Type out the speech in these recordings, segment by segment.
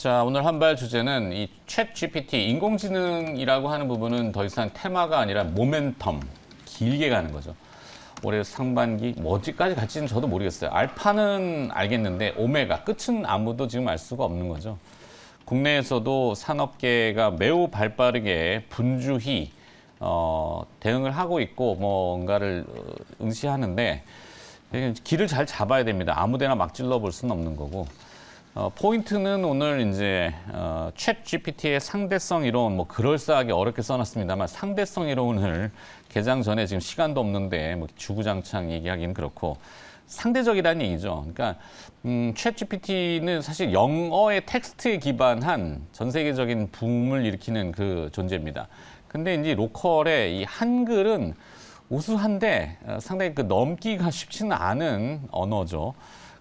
자, 오늘 한발 주제는 이 챗 GPT, 인공지능이라고 하는 부분은 더 이상 테마가 아니라 모멘텀, 길게 가는 거죠. 올해 상반기, 뭐 어디까지 갈지는 저도 모르겠어요. 알파는 알겠는데 오메가, 끝은 아무도 지금 알 수가 없는 거죠. 국내에서도 산업계가 매우 발빠르게 분주히 대응을 하고 있고 뭔가를 응시하는데 길을 잘 잡아야 됩니다. 아무데나 막 찔러볼 수는 없는 거고. 포인트는 오늘 이제 챗 GPT의 상대성 이론, 뭐 그럴싸하게 어렵게 써놨습니다만 상대성 이론을 개장 전에 지금 시간도 없는데 뭐 주구장창 얘기하기는 그렇고 상대적이라는 얘기죠. 그러니까 챗 GPT는 사실 영어의 텍스트에 기반한 전 세계적인 붐을 일으키는 그 존재입니다. 근데 이제 로컬의 이 한글은 우수한데 상당히 그 넘기가 쉽지는 않은 언어죠.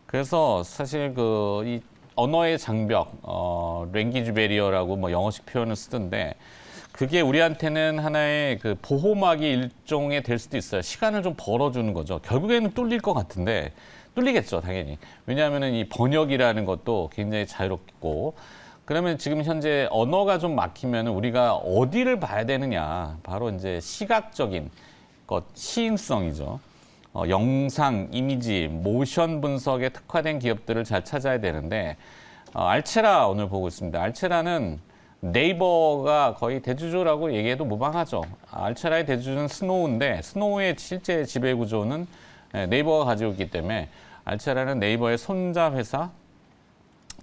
그래서 사실 이 언어의 장벽, 랭귀지 베리어라고 뭐 영어식 표현을 쓰던데 그게 우리한테는 하나의 그 보호막이 일종의 될 수도 있어요. 시간을 좀 벌어주는 거죠. 결국에는 뚫릴 것 같은데 뚫리겠죠, 당연히. 왜냐하면은 이 번역이라는 것도 굉장히 자유롭고 그러면 지금 현재 언어가 좀 막히면 우리가 어디를 봐야 되느냐. 바로 이제 시각적인 것, 시인성이죠. 영상, 이미지, 모션 분석에 특화된 기업들을 잘 찾아야 되는데 알체라 오늘 보고 있습니다. 알체라는 네이버가 거의 대주주라고 얘기해도 무방하죠. 알체라의 대주주는 스노우인데 스노우의 실제 지배 구조는 네이버가 가지고 있기 때문에 알체라는 네이버의 손자 회사,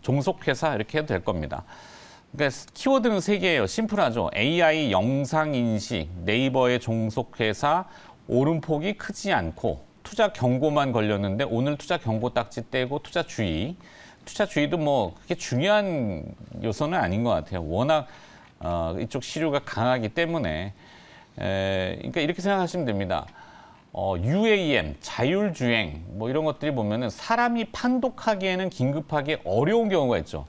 종속 회사 이렇게 해도 될 겁니다. 그러니까 키워드는 세 개예요. 심플하죠. AI 영상 인식, 네이버의 종속 회사, 오름폭이 크지 않고 투자 경고만 걸렸는데 오늘 투자 경고 딱지 떼고 투자 주의. 투자 주의도 뭐 그렇게 중요한 요소는 아닌 것 같아요. 워낙 이쪽 시류가 강하기 때문에 그러니까 이렇게 생각하시면 됩니다. UAM, 자율주행 뭐 이런 것들이 보면은 사람이 판독하기에는 긴급하게 어려운 경우가 있죠.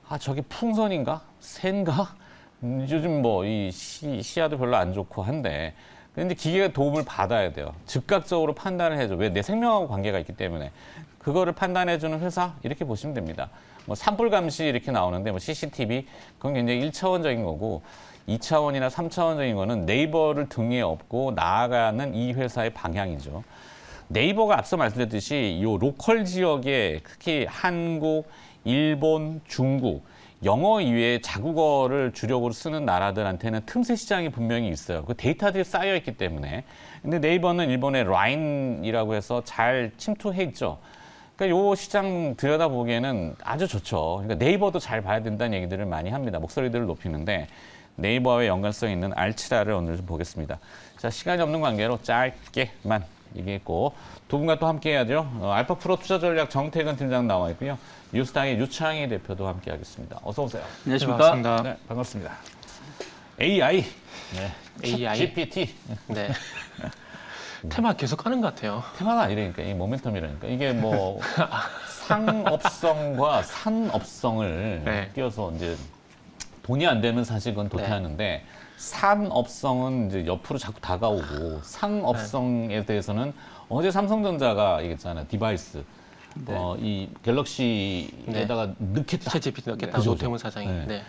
아, 저게 풍선인가? 새인가? 요즘 뭐 이 시야도 별로 안 좋고 한데 근데 기계가 도움을 받아야 돼요. 즉각적으로 판단을 해줘. 왜? 내 생명하고 관계가 있기 때문에. 그거를 판단해주는 회사 이렇게 보시면 됩니다. 뭐 산불 감시 이렇게 나오는데 뭐 CCTV 그건 굉장히 1차원적인 거고 2차원이나 3차원적인 거는 네이버를 등에 업고 나아가는 이 회사의 방향이죠. 네이버가 앞서 말씀드렸듯이 이 로컬 지역에 특히 한국, 일본, 중국 영어 이외에 자국어를 주력으로 쓰는 나라들한테는 틈새 시장이 분명히 있어요. 그 데이터들이 쌓여 있기 때문에. 근데 네이버는 일본의 라인이라고 해서 잘 침투해 있죠. 그러니까 요 시장 들여다보기에는 아주 좋죠. 그러니까 네이버도 잘 봐야 된다는 얘기들을 많이 합니다. 목소리들을 높이는데 네이버와의 연관성 있는 알치라를 오늘 좀 보겠습니다. 자, 시간이 없는 관계로 짧게만 얘기했고 두 분과 또 함께 해야죠. 알파프로 투자전략 정태근 팀장 나와 있고요. 뉴스당의 유창희 대표도 함께 하겠습니다. 어서 오세요. 안녕하십니까. 반갑습니다. 네, 반갑습니다. AI, AI. GPT. 네. 테마 계속 가는 것 같아요. 테마가 아니라니까, 이 모멘텀이라니까. 이게 뭐 상업성과 산업성을 네. 띄어서 이제 돈이 안 되면 사실 그건 도태하는데 산업성은 이제 옆으로 자꾸 다가오고 상업성에 대해서는 어제 삼성전자가 얘기했잖아요. 디바이스. 이 갤럭시에다가 넣겠다. 챗 GPT 넣겠다. 그죠. 노태문 사장이. 네. 네.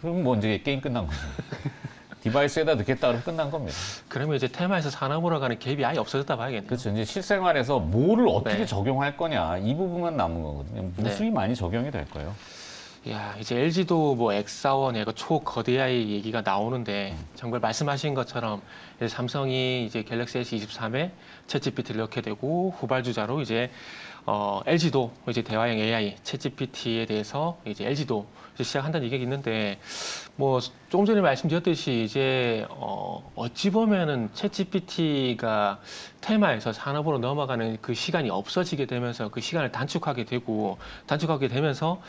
그럼 뭐 이제 게임 끝난 거죠. 디바이스에다 넣겠다 그러면 끝난 겁니다. 그러면 이제 테마에서 산업으로 가는 갭이 아예 없어졌다 봐야겠네요. 그렇죠. 이제 실생활에서 뭐를 어떻게 네. 적용할 거냐 이 부분만 남은 거거든요. 무수히 많이 적용이 될 거예요. 야, 이제 LG도 뭐 X4원, 초거대 AI 얘기가 나오는데 정말 말씀하신 것처럼 이제 삼성이 이제 갤럭시 S23에 챗 GPT를 넣게 되고 후발주자로 이제 LG도 이제 대화형 AI 챗 GPT에 대해서 이제 LG도 이제 시작한다는 얘기가 있는데 뭐 조금 전에 말씀드렸듯이 이제 어찌 보면은 챗 GPT가 테마에서 산업으로 넘어가는 그 시간이 없어지게 되면서 그 시간을 단축하게 되면서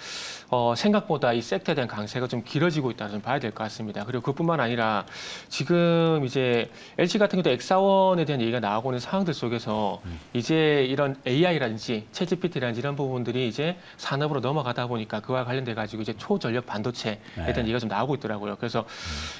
생각보다 이 섹터에 대한 강세가 좀 길어지고 있다는 좀 봐야 될 것 같습니다. 그리고 그뿐만 아니라 지금 이제 LG 같은 경우도 X4원에 대한 얘기가 나오고 있는 상황들 속에서 이제 이런 AI라든지 챗 GPT라든지 이런 부분들이 이제 산업으로 넘어가다 보니까 그와 관련돼 가지고 이제 초전력 반도체에 대한 얘기가 좀 나오고 있더라고요. 그래서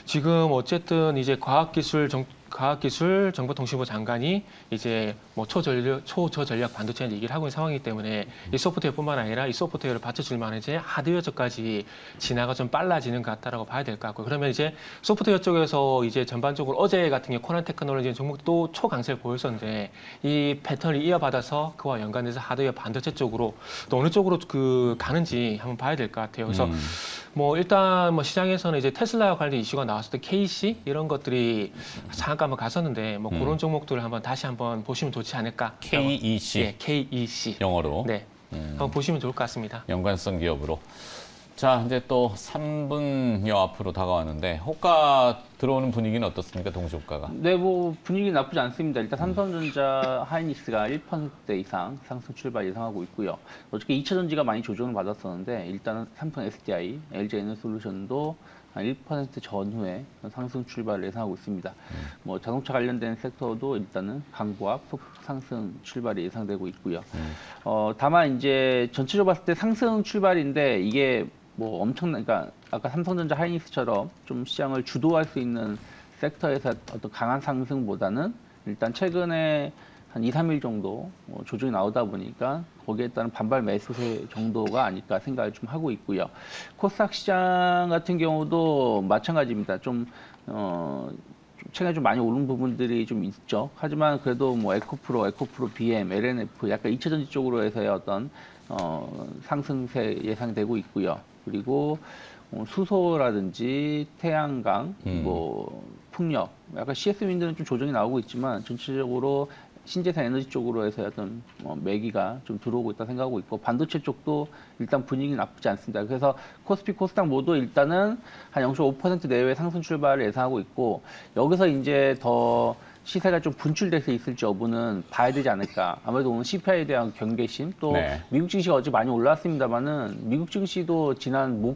지금 어쨌든 이제 과학기술 과학기술 정보통신부 장관이 이제 뭐 초저전력 반도체 얘기를 하고 있는 상황이기 때문에 이 소프트웨어뿐만 아니라 이 소프트웨어를 받쳐줄 만한 이제 하드웨어적까지 진화가 좀 빨라지는 것 같다라고 봐야 될 것 같고 그러면 이제 소프트웨어 쪽에서 이제 전반적으로 어제 같은 경우 코난 테크놀로지 종목도 초강세를 보였었는데 이 패턴을 이어받아서 그와 연관돼서 하드웨어 반도체 쪽으로 또 어느 쪽으로 그 가는지 한번 봐야 될 것 같아요. 그래서 뭐 일단 뭐 시장에서는 이제 테슬라와 관련 이슈가 나왔을 때 KC 이런 것들이 잠깐 한번 갔었는데 뭐 그런 종목들을 다시 한번 보시면 좋지 않을까. KEC. 네, KEC. 영어로. 네. 한번 보시면 좋을 것 같습니다. 연관성 기업으로. 자, 이제 또 3분여 앞으로 다가왔는데 호가 들어오는 분위기는 어떻습니까? 동시호가가. 네, 뭐 분위기 나쁘지 않습니다. 일단 삼성전자, 하이닉스가 1% 이상 상승 출발 예상하고 있고요. 어저께 2차 전지가 많이 조정을 받았었는데 일단은 삼성 SDI, LG 에너솔루션도 한 1% 전후에 상승 출발을 예상하고 있습니다. 뭐 자동차 관련된 섹터도 일단은 강보합 소폭 상승 출발이 예상되고 있고요. 다만 이제 전체적으로 봤을 때 상승 출발인데 이게 뭐 엄청난, 그러니까 아까 삼성전자, 하이닉스처럼 좀 시장을 주도할 수 있는 섹터에서 어떤 강한 상승보다는 일단 최근에 한 2, 3일 정도 조정이 나오다 보니까 거기에 따른 반발 매수세 정도가 아닐까 생각을 좀 하고 있고요. 코스닥 시장 같은 경우도 마찬가지입니다. 최근에 좀 많이 오른 부분들이 좀 있죠. 하지만 그래도 뭐 에코프로 BM, LNF 약간 2차전지 쪽으로 해서의 어떤 상승세 예상되고 있고요. 그리고 수소라든지 태양광, 뭐 풍력, 약간 CS 윈드는 좀 조정이 나오고 있지만 전체적으로 신재생 에너지 쪽으로 해서 어떤 매기가 좀 들어오고 있다 생각하고 있고 반도체 쪽도 일단 분위기 나쁘지 않습니다. 그래서 코스피, 코스닥 모두 일단은 한 0.5% 내외 상승 출발을 예상하고 있고 여기서 이제 더 시세가 좀 분출돼서 있을지 여부는 봐야 되지 않을까. 아무래도 오늘 CPI에 대한 경계심 또 미국 증시가 어제 많이 올랐습니다만은 미국 증시도 지난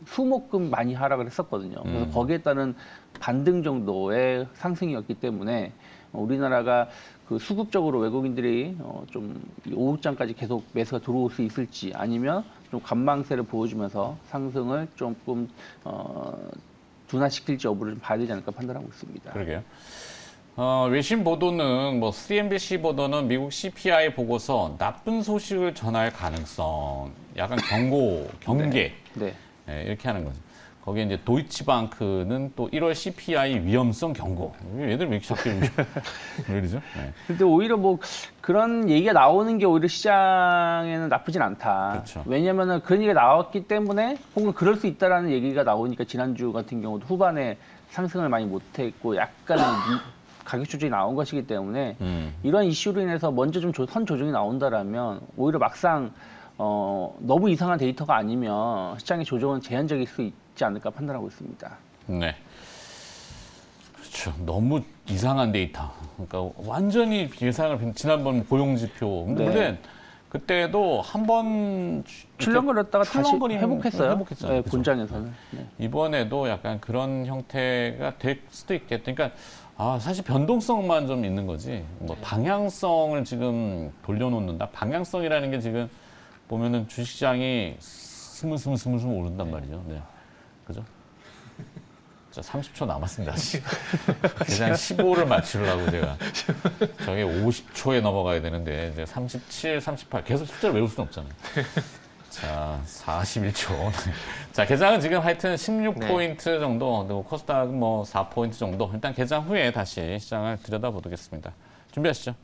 수목금 많이 하락을 했었거든요. 그래서 거기에 따른 반등 정도의 상승이었기 때문에 우리나라가 그 수급적으로 외국인들이 좀 오후장까지 계속 매수가 들어올 수 있을지 아니면 좀 관망세를 보여주면서 상승을 조금 둔화시킬지 여부를 좀 봐야 되지 않을까 판단하고 있습니다. 그러게요. 외신 보도는 뭐 CNBC 보도는 미국 CPI 보고서 나쁜 소식을 전할 가능성, 약간 경계 네. 네, 이렇게 하는 거죠. 거기에 이제 도이치방크는 또 1월 CPI 위험성 경고. 얘들 왜 이렇게 자꾸 왜 이러죠? 네. 근데 오히려 뭐 그런 얘기가 나오는 게 오히려 시장에는 나쁘진 않다. 그렇죠. 왜냐면은 그런 얘기가 나왔기 때문에 혹은 그럴 수 있다라는 얘기가 나오니까 지난주 같은 경우도 후반에 상승을 많이 못했고 약간의 가격 조정이 나온 것이기 때문에 이런 이슈로 인해서 먼저 좀 선 조정이 나온다라면 오히려 막상 너무 이상한 데이터가 아니면 시장의 조정은 제한적일 수 있지 않을까 판단하고 있습니다. 네. 그렇죠. 너무 이상한 데이터. 그러니까 완전히 예상을 지난번 고용지표. 네. 근데 그때도 한번 출렁거렸다가 다시 회복했어요. 회복했잖아요. 네, 본장에서는. 네. 이번에도 약간 그런 형태가 될 수도 있겠다. 그러니까 사실 변동성만 좀 있는 거지. 뭐 방향성을 지금 돌려놓는다. 방향성이라는 게 지금 보면은 주식시장이 스물스물 오른단 말이죠. 네. 그죠? 자, 30초 남았습니다. 계산 15를 맞추려고 제가. 저게 50초에 넘어가야 되는데, 이제 37, 38. 계속 숫자를 외울 수는 없잖아요. 자, 41초. 자, 개장은 지금 하여튼 16포인트 정도, 그리고 코스닥은 뭐 4포인트 정도. 일단 개장 후에 다시 시장을 들여다보겠습니다. 준비하시죠.